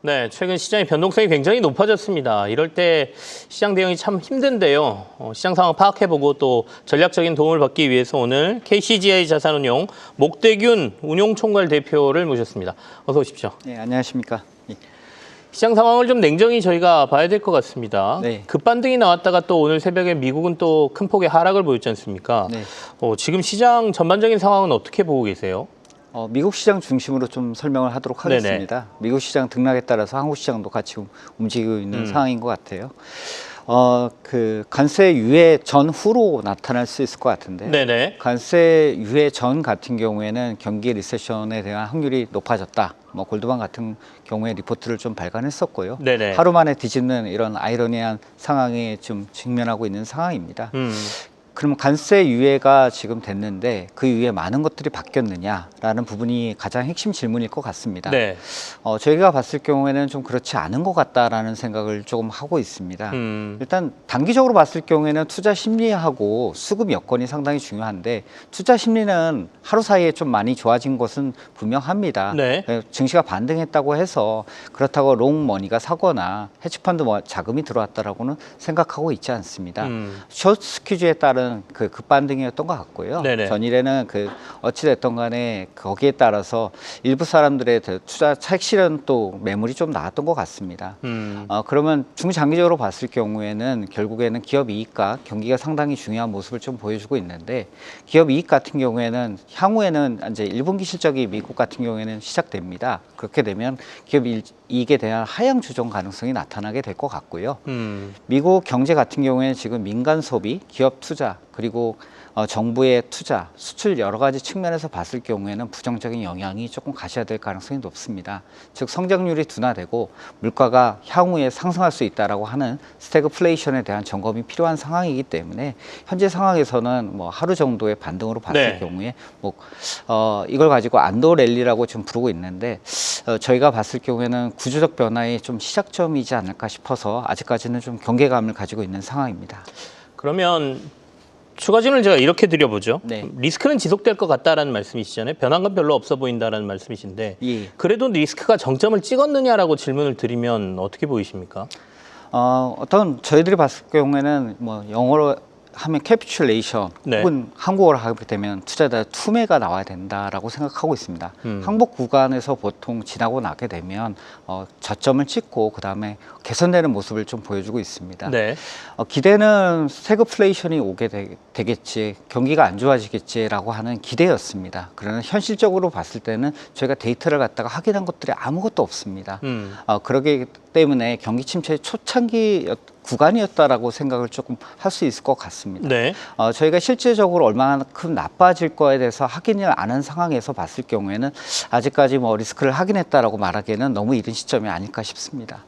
네, 최근 시장의 변동성이 굉장히 높아졌습니다. 이럴 때 시장 대응이 참 힘든데요. 시장 상황 파악해보고 또 전략적인 도움을 받기 위해서 오늘 KCGI 자산운용 목대균 운용총괄 대표를 모셨습니다. 어서 오십시오. 네, 안녕하십니까. 시장 상황을 좀 냉정히 저희가 봐야 될 것 같습니다. 네. 급반등이 나왔다가 또 오늘 새벽에 미국은 또 큰 폭의 하락을 보였지 않습니까? 네. 지금 시장 전반적인 상황은 어떻게 보고 계세요? 미국 시장 중심으로 좀 설명을 하도록 하겠습니다. 네네. 미국 시장 등락에 따라서 한국 시장도 같이 움직이고 있는 상황인 것 같아요. 그 관세 유예 전후로 나타날 수 있을 것 같은데, 네네. 관세 유예 전 같은 경우에는 경기 리세션에 대한 확률이 높아졌다. 뭐 골드만 같은 경우에 리포트를 좀 발간했었고요. 네네. 하루 만에 뒤집는 이런 아이러니한 상황에 좀 직면하고 있는 상황입니다. 그럼 관세 유예가 지금 됐는데 그 이후에 많은 것들이 바뀌었느냐라는 부분이 가장 핵심 질문일 것 같습니다. 네. 저희가 봤을 경우에는 좀 그렇지 않은 것 같다라는 생각을 조금 하고 있습니다. 일단 단기적으로 봤을 경우에는 투자 심리하고 수급 여건이 상당히 중요한데 투자 심리는 하루 사이에 좀 많이 좋아진 것은 분명합니다. 네. 증시가 반등했다고 해서 그렇다고 롱머니가 사거나 헤지펀드 자금이 들어왔다라고는 생각하고 있지 않습니다. 숏 스퀴즈에 따른 그 급반등이었던 것 같고요. 네네. 전일에는 그 어찌됐든 간에 거기에 따라서 일부 사람들의 투자 차익 실현 또 매물이 좀 나왔던 것 같습니다. 그러면 중장기적으로 봤을 경우에는 결국에는 기업 이익과 경기가 상당히 중요한 모습을 좀 보여주고 있는데 기업 이익 같은 경우에는 향후에는 이제 1분기 실적이 미국 같은 경우에는 시작됩니다. 그렇게 되면 기업 이익에 대한 하향 조정 가능성이 나타나게 될 것 같고요. 미국 경제 같은 경우에는 지금 민간 소비, 기업 투자 그리고 정부의 투자, 수출 여러 가지 측면에서 봤을 경우에는 부정적인 영향이 조금 가셔야 될 가능성이 높습니다. 즉 성장률이 둔화되고 물가가 향후에 상승할 수 있다라고 하는 스태그플레이션에 대한 점검이 필요한 상황이기 때문에 현재 상황에서는 뭐 하루 정도의 반등으로 봤을 네. 경우에 뭐 이걸 가지고 안도 랠리라고 지금 부르고 있는데 저희가 봤을 경우에는 구조적 변화의 좀 시작점이지 않을까 싶어서 아직까지는 좀 경계감을 가지고 있는 상황입니다. 그러면 추가 질문을 제가 이렇게 드려보죠. 네. 리스크는 지속될 것 같다라는 말씀이시잖아요. 변한 건 별로 없어 보인다라는 말씀이신데 예. 그래도 리스크가 정점을 찍었느냐라고 질문을 드리면 어떻게 보이십니까? 어떤 저희들이 봤을 경우에는 뭐 영어로 하면 캐피츄레이션 네. 혹은 한국어로 하게 되면 투자자 투매가 나와야 된다라고 생각하고 있습니다. 항복 구간에서 보통 지나고 나게 되면 저점을 찍고 그 다음에 개선되는 모습을 좀 보여주고 있습니다. 네. 기대는 스태그플레이션이 오게 되겠지, 경기가 안 좋아지겠지라고 하는 기대였습니다. 그러나 현실적으로 봤을 때는 저희가 데이터를 갖다가 확인한 것들이 아무것도 없습니다. 그러기 때문에 경기 침체의 초창기 구간이었다라고 생각을 조금 할 수 있을 것 같습니다. 네. 저희가 실제적으로 얼마만큼 나빠질 거에 대해서 확인을 안 한 상황에서 봤을 경우에는 아직까지 뭐 리스크를 확인했다라고 말하기에는 너무 이른 시점이 아닐까 싶습니다.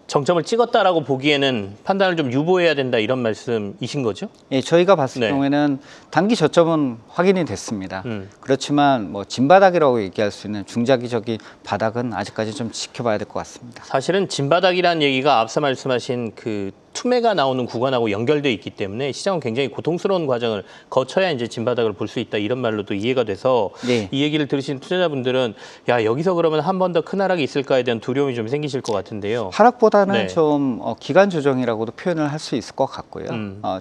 정점을 찍었다라고 보기에는 판단을 좀 유보해야 된다 이런 말씀이신 거죠? 예, 저희가 봤을 네. 경우에는 단기 저점은 확인이 됐습니다. 그렇지만 뭐 진바닥이라고 얘기할 수 있는 중장기적인 바닥은 아직까지 좀 지켜봐야 될 것 같습니다. 사실은 진바닥이라는 얘기가 앞서 말씀하신 그 투매가 나오는 구간하고 연결돼 있기 때문에 시장은 굉장히 고통스러운 과정을 거쳐야 이제 진바닥을 볼 수 있다 이런 말로도 이해가 돼서 네. 이 얘기를 들으신 투자자분들은 야 여기서 그러면 한 번 더 큰 하락이 있을까에 대한 두려움이 좀 생기실 것 같은데요. 하락보다는 네. 좀 기간 조정이라고도 표현을 할 수 있을 것 같고요.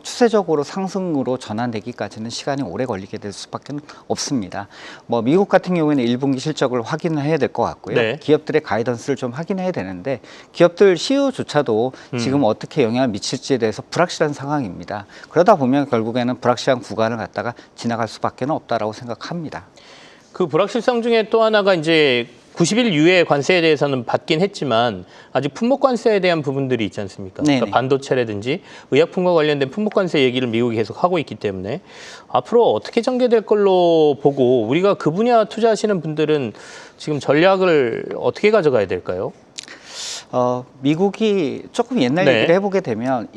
추세적으로 상승으로 전환되기까지는 시간이 오래 걸리게 될 수밖에 없습니다. 뭐 미국 같은 경우에는 1분기 실적을 확인을 해야 될 것 같고요. 네. 기업들의 가이던스를 좀 확인해야 되는데 기업들 CEO조차도 지금 어떻게 영향을 미칠지에 대해서 불확실한 상황입니다. 그러다 보면 결국에는 불확실한 구간을 갖다가 지나갈 수밖에 없다라고 생각합니다. 그 불확실성 중에 또 하나가 이제 90일 유예 관세에 대해서는 받긴 했지만 아직 품목 관세에 대한 부분들이 있지 않습니까? 그러니까 반도체라든지 의약품과 관련된 품목 관세 얘기를 미국이 계속 하고 있기 때문에 앞으로 어떻게 전개될 걸로 보고 우리가 그 분야 투자하시는 분들은 지금 전략을 어떻게 가져가야 될까요? 미국이 조금 옛날 네. 얘기를 해보게 되면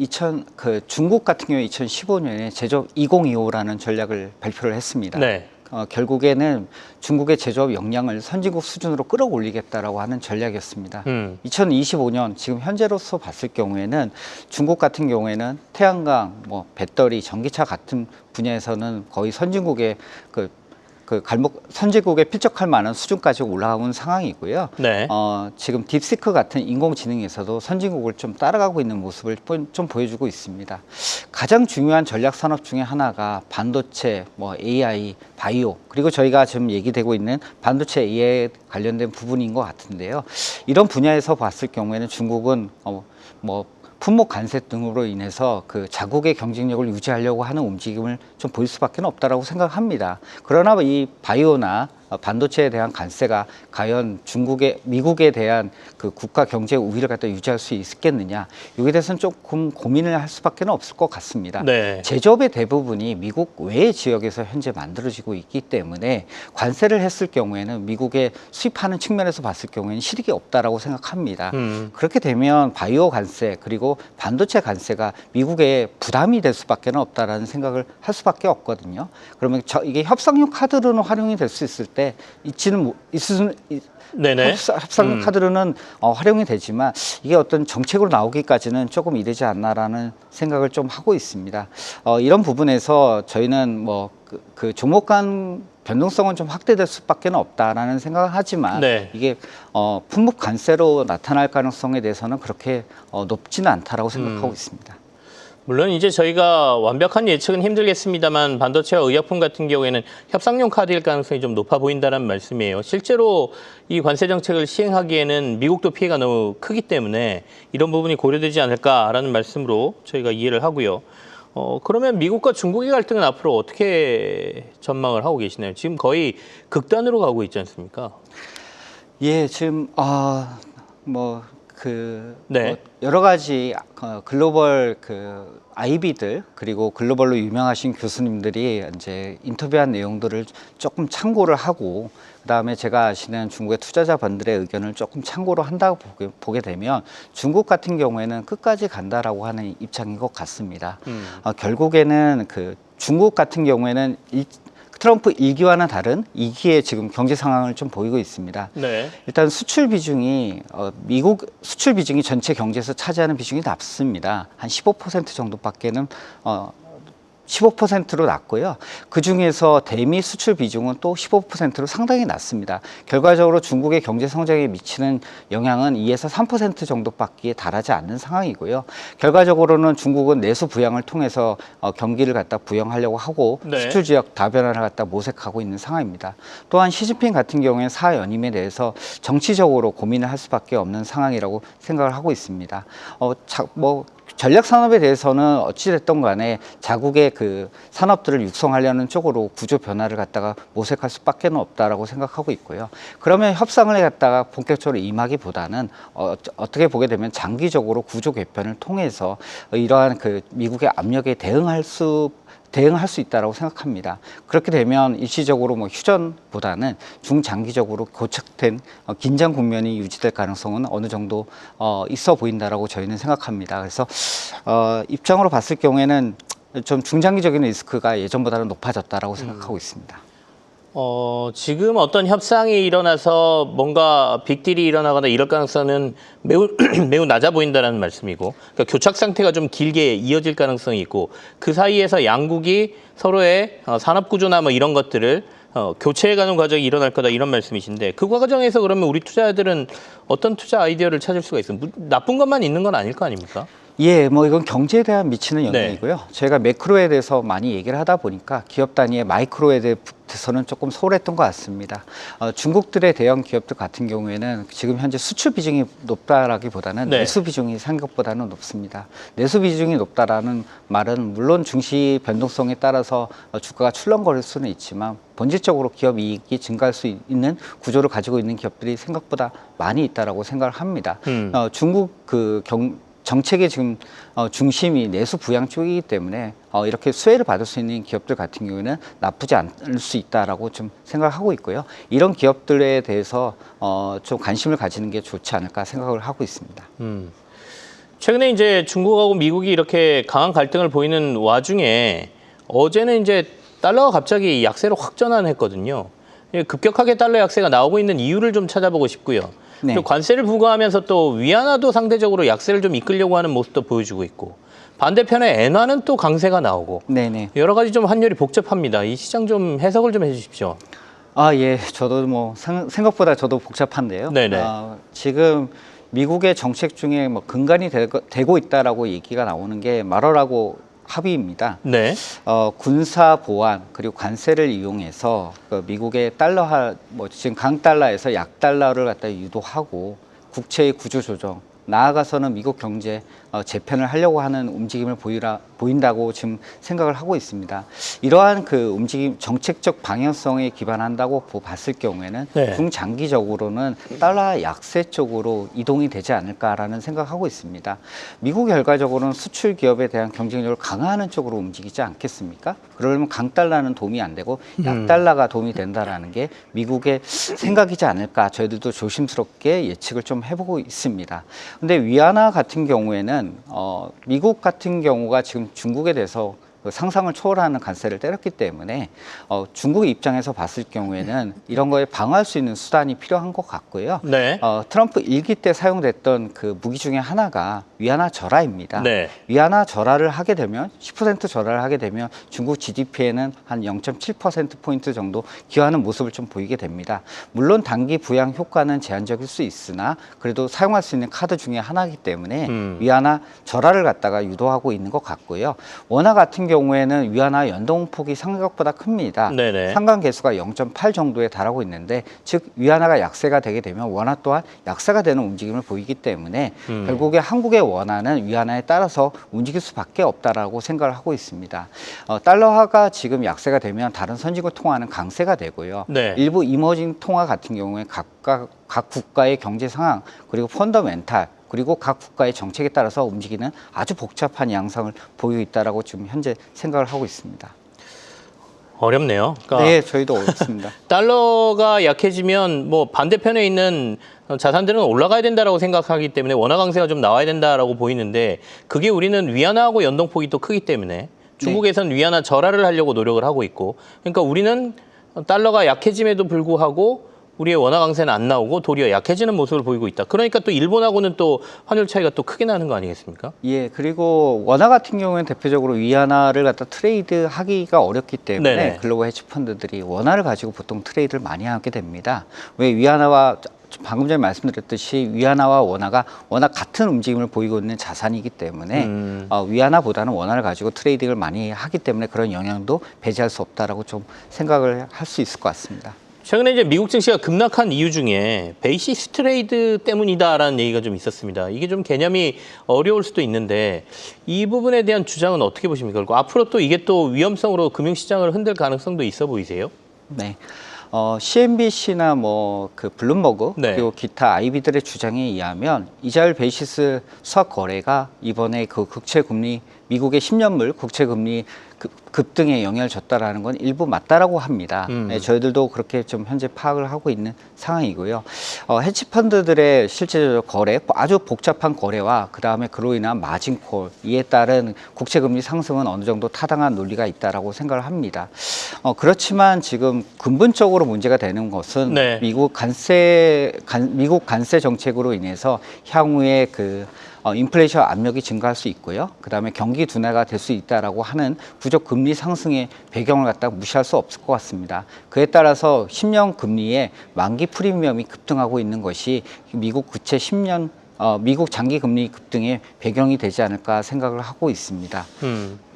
중국 같은 경우에 2015년에 제조업 2025라는 전략을 발표를 했습니다. 네. 결국에는 중국의 제조업 역량을 선진국 수준으로 끌어올리겠다라고 하는 전략이었습니다. 2025년 지금 현재로서 봤을 경우에는 중국 같은 경우에는 태양광, 뭐 배터리, 전기차 같은 분야에서는 거의 선진국의 그 그 선진국에 필적할 만한 수준까지 올라온 상황이고요. 네. 지금 딥시크 같은 인공지능에서도 선진국을 좀 따라가고 있는 모습을 좀 보여주고 있습니다. 가장 중요한 전략 산업 중에 하나가 반도체, 뭐 AI, 바이오, 그리고 저희가 지금 얘기되고 있는 반도체 AI 관련된 부분인 것 같은데요. 이런 분야에서 봤을 경우에는 중국은 뭐 품목 관세 등으로 인해서 그 자국의 경쟁력을 유지하려고 하는 움직임을 좀 보일 수밖에 없다라고 생각합니다. 그러나 이 바이오나 반도체에 대한 관세가 과연 미국에 대한 그 국가 경제 우위를 갖다 유지할 수 있겠느냐, 여기에 대해서는 조금 고민을 할 수밖에 없을 것 같습니다. 네. 제조업의 대부분이 미국 외의 지역에서 현재 만들어지고 있기 때문에 관세를 했을 경우에는 미국에 수입하는 측면에서 봤을 경우에는 실익이 없다라고 생각합니다. 그렇게 되면 바이오 관세 그리고 반도체 관세가 미국에 부담이 될 수밖에 없다라는 생각을 할 수밖에 없거든요. 그러면 이게 협상용 카드로는 활용이 될 수 있을 때 네네. 협상 카드로는 활용이 되지만 이게 어떤 정책으로 나오기까지는 조금 이르지 않나라는 생각을 좀 하고 있습니다. 이런 부분에서 저희는 뭐 그 종목 간 변동성은 좀 확대될 수밖에 없다라는 생각을 하지만 네. 이게 품목 관세로 나타날 가능성에 대해서는 그렇게 높지는 않다라고 생각하고 있습니다. 물론 이제 저희가 완벽한 예측은 힘들겠습니다만 반도체와 의약품 같은 경우에는 협상용 카드일 가능성이 좀 높아 보인다는 말씀이에요. 실제로 이 관세 정책을 시행하기에는 미국도 피해가 너무 크기 때문에 이런 부분이 고려되지 않을까라는 말씀으로 저희가 이해를 하고요. 그러면 미국과 중국의 갈등은 앞으로 어떻게 전망을 하고 계시나요? 지금 거의 극단으로 가고 있지 않습니까? 예, 지금 네. 여러 가지 글로벌 IB들 그리고 글로벌로 유명하신 교수님들이 이제 인터뷰한 내용들을 조금 참고를 하고, 그다음에 제가 아시는 중국의 투자자분들의 의견을 조금 참고로 한다고 보게 되면 중국 같은 경우에는 끝까지 간다라고 하는 입장인 것 같습니다. 결국에는 중국 같은 경우에는 트럼프 1기와는 다른 2기의 지금 경제 상황을 좀 보이고 있습니다. 네. 일단 수출 비중이 미국 수출 비중이 전체 경제에서 차지하는 비중이 낮습니다. 한 15% 정도밖에는 15%로 낮고요. 그중에서 대미 수출 비중은 또 15%로 상당히 낮습니다. 결과적으로 중국의 경제 성장에 미치는 영향은 2에서 3% 정도밖에 달하지 않는 상황이고요. 결과적으로는 중국은 내수 부양을 통해서 경기를 갖다 부양하려고 하고 네. 수출 지역 다변화를 갖다 모색하고 있는 상황입니다. 또한 시진핑 같은 경우에 사연임에 대해서 정치적으로 고민을 할 수밖에 없는 상황이라고 생각을 하고 있습니다. 전략 산업에 대해서는 어찌됐든 간에 자국의 그 산업들을 육성하려는 쪽으로 구조 변화를 갖다가 모색할 수밖에 없다라고 생각하고 있고요. 그러면 협상을 갖다가 본격적으로 임하기보다는 어떻게 보게 되면 장기적으로 구조 개편을 통해서 이러한 미국의 압력에 대응할 수 있다라고 생각합니다. 그렇게 되면 일시적으로 휴전보다는 중장기적으로 고착된 긴장 국면이 유지될 가능성은 어느 정도 있어 보인다라고 저희는 생각합니다. 그래서 입장으로 봤을 경우에는 좀 중장기적인 리스크가 예전보다는 높아졌다라고 생각하고 있습니다. 지금 어떤 협상이 일어나서 뭔가 빅딜이 일어나거나 이럴 가능성은 매우 매우 낮아 보인다는 말씀이고, 그러니까 교착 상태가 좀 길게 이어질 가능성이 있고, 그 사이에서 양국이 서로의 산업 구조나 뭐 이런 것들을 교체해가는 과정이 일어날 거다, 이런 말씀이신데, 그 과정에서 그러면 우리 투자자들은 어떤 투자 아이디어를 찾을 수가 있어요? 나쁜 것만 있는 건 아닐 거 아닙니까? 예, 이건 경제에 대한 미치는 영향이고요. 네. 저희가 매크로에 대해서 많이 얘기를 하다 보니까 기업 단위의 마이크로에 대해서는 조금 소홀했던 것 같습니다. 중국들의 대형 기업들 같은 경우에는 지금 현재 수출 비중이 높다라기보다는 네. 내수 비중이 생각보다는 높습니다. 내수 비중이 높다라는 말은 물론 증시 변동성에 따라서 주가가 출렁거릴 수는 있지만 본질적으로 기업 이익이 증가할 수 있는 구조를 가지고 있는 기업들이 생각보다 많이 있다라고 생각을 합니다. 중국 정책의 지금 중심이 내수 부양 쪽이기 때문에 이렇게 수혜를 받을 수 있는 기업들 같은 경우에는 나쁘지 않을 수 있다라고 좀 생각하고 있고요. 이런 기업들에 대해서 좀 관심을 가지는 게 좋지 않을까 생각을 하고 있습니다. 최근에 이제 중국하고 미국이 이렇게 강한 갈등을 보이는 와중에 어제는 이제 달러가 갑자기 약세로 확 전환했거든요. 급격하게 달러 약세가 나오고 있는 이유를 좀 찾아보고 싶고요. 네. 또 관세를 부과하면서 또 위안화도 상대적으로 약세를 좀 이끌려고 하는 모습도 보여주고 있고, 반대편에 엔화는 또 강세가 나오고, 네네. 여러 가지 좀 환율이 복잡합니다. 이 시장 좀 해석을 좀 해주십시오. 예. 저도 뭐 생각보다 저도 복잡한데요. 네네. 지금 미국의 정책 중에 뭐 근간이 되고 있다라고 얘기가 나오는 게 마러라고 합의입니다. 네. 군사 보안 그리고 관세를 이용해서 그 미국의 뭐 지금 강달러에서 약달러를 갖다 유도하고 국채의 구조 조정, 나아가서는 미국 경제 재편을 하려고 하는 움직임을 보인다고 지금 생각을 하고 있습니다. 이러한 그 움직임, 정책적 방향성에 기반한다고 봤을 경우에는 네. 중장기적으로는 달러 약세 쪽으로 이동이 되지 않을까라는 생각하고 있습니다. 미국 결과적으로는 수출 기업에 대한 경쟁력을 강화하는 쪽으로 움직이지 않겠습니까? 그러려면 강달러는 도움이 안 되고 약달러가 도움이 된다라는 게 미국의 생각이지 않을까 저희들도 조심스럽게 예측을 좀 해보고 있습니다. 근데 위안화 같은 경우에는 미국 같은 경우가 지금 중국에 대해서 그 상상을 초월하는 관세를 때렸기 때문에 중국 입장에서 봤을 경우에는 이런 거에 방어할 수 있는 수단이 필요한 것 같고요. 네. 트럼프 일기 때 사용됐던 그 무기 중에 하나가 위안화 절하입니다. 네. 위안화 절하를 하게 되면 10% 절하를 하게 되면 중국 GDP에는 한 0.7%포인트 정도 기여하는 모습을 좀 보이게 됩니다. 물론 단기 부양 효과는 제한적일 수 있으나 그래도 사용할 수 있는 카드 중에 하나이기 때문에 위안화 절하를 갖다가 유도하고 있는 것 같고요. 원화 같은 경우에는 위안화 연동폭이 생각보다 큽니다. 네네. 상관 계수가 0.8 정도에 달하고 있는데 즉 위안화가 약세가 되게 되면 원화 또한 약세가 되는 움직임을 보이기 때문에 결국에 한국의 원화는 위안화에 따라서 움직일 수밖에 없다라고 생각을 하고 있습니다. 달러화가 지금 약세가 되면 다른 선진국 통화는 강세가 되고요. 네. 일부 이머징 통화 같은 경우에 각 국가의 경제 상황 그리고 펀더멘탈 그리고 각 국가의 정책에 따라서 움직이는 아주 복잡한 양상을 보이고 있다라고 지금 현재 생각을 하고 있습니다. 어렵네요. 그러니까 네, 저희도 어렵습니다. 달러가 약해지면 뭐 반대편에 있는 자산들은 올라가야 된다라고 생각하기 때문에 원화 강세가 좀 나와야 된다라고 보이는데 그게 우리는 위안화하고 연동폭이 또 크기 때문에 중국에선 위안화 절하를 하려고 노력을 하고 있고 그러니까 우리는 달러가 약해짐에도 불구하고 우리의 원화 강세는 안 나오고 도리어 약해지는 모습을 보이고 있다. 그러니까 또 일본하고는 또 환율 차이가 또 크게 나는 거 아니겠습니까? 예, 그리고 원화 같은 경우에는 대표적으로 위안화를 갖다 트레이드 하기가 어렵기 때문에 네네. 글로벌 헤지 펀드들이 원화를 가지고 보통 트레이드를 많이 하게 됩니다. 왜 위안화와 방금 전에 말씀드렸듯이 위안화와 원화가 워낙 같은 움직임을 보이고 있는 자산이기 때문에 위안화보다는 원화를 가지고 트레이딩을 많이 하기 때문에 그런 영향도 배제할 수 없다라고 좀 생각을 할 수 있을 것 같습니다. 최근에 이제 미국 증시가 급락한 이유 중에 베이시스 트레이드 때문이다라는 얘기가 좀 있었습니다. 이게 좀 개념이 어려울 수도 있는데 이 부분에 대한 주장은 어떻게 보십니까? 그리고 앞으로 또 이게 또 위험성으로 금융시장을 흔들 가능성도 있어 보이세요? 네. CNBC나 뭐 그 블룸버그 네. 그리고 기타 IB들의 주장에 의하면 이자율 베이시스 수학 거래가 이번에 그 국채금리 미국의 10년물 국채금리 급등에 영향을 줬다라는 건 일부 맞다라고 합니다. 네, 저희들도 그렇게 좀 현재 파악을 하고 있는 상황이고요. 헤지펀드들의 실제적 거래, 아주 복잡한 거래와 그 다음에 그로 인한 마진콜, 이에 따른 국채금리 상승은 어느 정도 타당한 논리가 있다라고 생각을 합니다. 그렇지만 지금 근본적으로 문제가 되는 것은 네. 미국 관세 정책으로 인해서 향후에 인플레이션 압력이 증가할 수 있고요. 그다음에 경기 둔화가 될 수 있다라고 하는 부족 금리 상승의 배경을 갖다가 무시할 수 없을 것 같습니다. 그에 따라서 10년 금리의 만기 프리미엄이 급등하고 있는 것이 미국 국채 10년 미국 장기 금리 급등의 배경이 되지 않을까 생각을 하고 있습니다.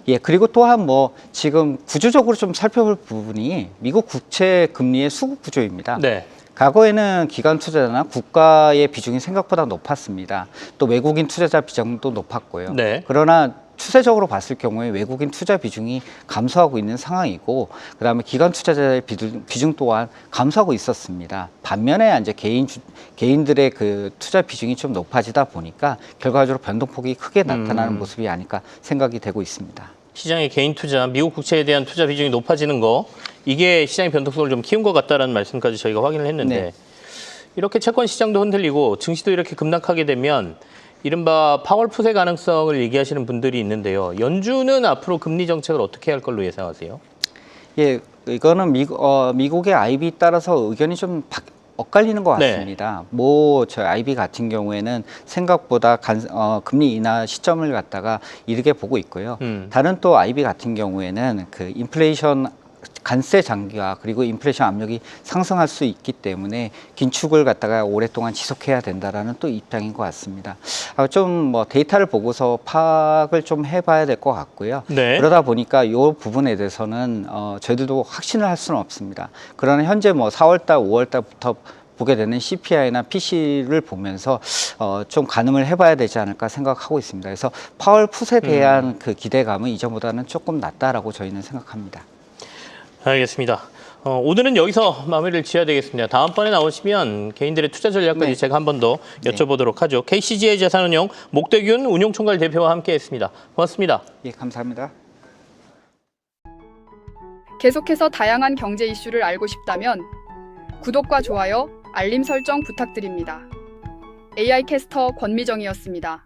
예, 그리고 또한 지금 구조적으로 좀 살펴볼 부분이 미국 국채 금리의 수급 구조입니다. 네. 과거에는 기관 투자자나 국가의 비중이 생각보다 높았습니다. 또 외국인 투자자 비중도 높았고요. 네. 그러나 추세적으로 봤을 경우에 외국인 투자 비중이 감소하고 있는 상황이고, 그다음에 기관 투자자의 비중 또한 감소하고 있었습니다. 반면에 이제 개인들의 그 투자 비중이 좀 높아지다 보니까 결과적으로 변동폭이 크게 나타나는 모습이 아닐까 생각이 되고 있습니다. 시장의 개인 투자, 미국 국채에 대한 투자 비중이 높아지는 거 이게 시장의 변동성을 좀 키운 것 같다라는 말씀까지 저희가 확인을 했는데 네. 이렇게 채권 시장도 흔들리고 증시도 이렇게 급락하게 되면 이른바 파월 푸세 가능성을 얘기하시는 분들이 있는데요. 연준은 앞으로 금리 정책을 어떻게 할 걸로 예상하세요? 예, 이거는 미국의 IB 따라서 의견이 좀 엇갈리는 것 같습니다. 저희 IB 같은 경우에는 생각보다 금리 인하 시점을 갖다가 이르게 보고 있고요. 다른 또 IB 같은 경우에는 그 인플레이션 관세 장기화 그리고 인플레이션 압력이 상승할 수 있기 때문에 긴축을 갖다가 오랫동안 지속해야 된다라는 또 입장인 것 같습니다. 좀 뭐 데이터를 보고서 파악을 좀 해봐야 될 것 같고요. 네. 그러다 보니까 이 부분에 대해서는 저희들도 확신을 할 수는 없습니다. 그러나 현재 뭐 4월달, 5월달부터 보게 되는 CPI나 PC를 보면서 좀 가늠을 해봐야 되지 않을까 생각하고 있습니다. 그래서 파월 풋에 대한 그 기대감은 이전보다는 조금 낮다라고 저희는 생각합니다. 알겠습니다. 오늘은 여기서 마무리를 지어야 되겠습니다. 다음번에 나오시면 개인들의 투자 전략까지 네. 제가 한 번 더 여쭤보도록 하죠. KCG의 자산운용 목대균 운용총괄 대표와 함께했습니다. 고맙습니다. 예, 감사합니다. 계속해서 다양한 경제 이슈를 알고 싶다면 구독과 좋아요, 알림 설정 부탁드립니다. AI 캐스터 권미정이었습니다.